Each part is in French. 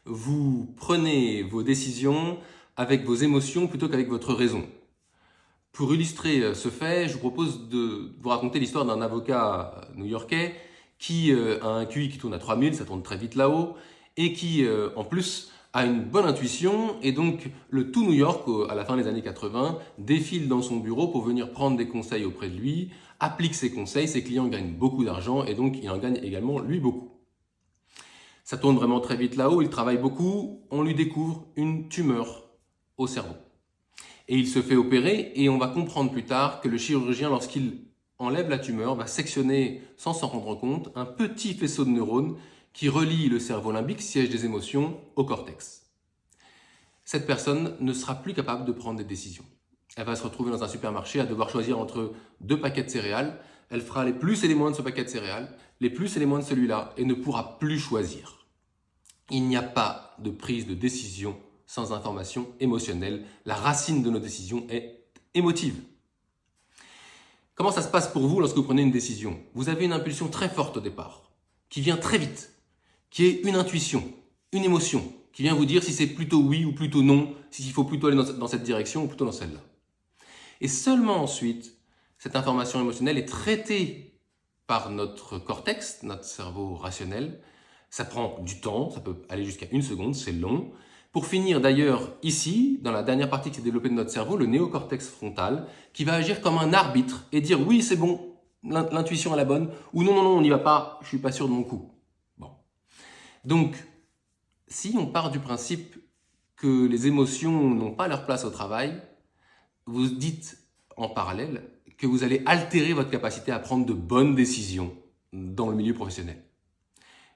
vous prenez vos décisions avec vos émotions plutôt qu'avec votre raison. Pour illustrer ce fait, je vous propose de vous raconter l'histoire d'un avocat new-yorkais qui a un QI qui tourne à 3000, ça tourne très vite là-haut, et qui en plus a une bonne intuition, et donc le tout New York, à la fin des années 80, défile dans son bureau pour venir prendre des conseils auprès de lui, applique ses conseils, ses clients gagnent beaucoup d'argent, et donc il en gagne également lui beaucoup. Ça tourne vraiment très vite là-haut, il travaille beaucoup, on lui découvre une tumeur au cerveau. Et il se fait opérer, et on va comprendre plus tard que le chirurgien, lorsqu'il enlève la tumeur, va sectionner, sans s'en rendre compte, un petit faisceau de neurones qui relie le cerveau limbique, siège des émotions, au cortex. Cette personne ne sera plus capable de prendre des décisions. Elle va se retrouver dans un supermarché à devoir choisir entre 2 paquets de céréales. Elle fera les plus et les moins de ce paquet de céréales, les plus et les moins de celui-là, et ne pourra plus choisir. Il n'y a pas de prise de décision sans information émotionnelle. La racine de nos décisions est émotive. Comment ça se passe pour vous lorsque vous prenez une décision? Vous avez une impulsion très forte au départ, qui vient très vite, qui est une intuition, une émotion, qui vient vous dire si c'est plutôt oui ou plutôt non, s'il faut plutôt aller dans cette direction ou plutôt dans celle-là. Et seulement ensuite, cette information émotionnelle est traitée par notre cortex, notre cerveau rationnel. Ça prend du temps, ça peut aller jusqu'à 1 seconde, c'est long. Pour finir d'ailleurs ici, dans la dernière partie qui s'est développée de notre cerveau, le néocortex frontal, qui va agir comme un arbitre et dire oui c'est bon, l'intuition est la bonne, ou non, non, non, on n'y va pas, je suis pas sûr de mon coup. Bon. Donc, si on part du principe que les émotions n'ont pas leur place au travail, vous dites en parallèle que vous allez altérer votre capacité à prendre de bonnes décisions dans le milieu professionnel.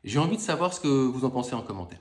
J'ai envie de savoir ce que vous en pensez en commentaire.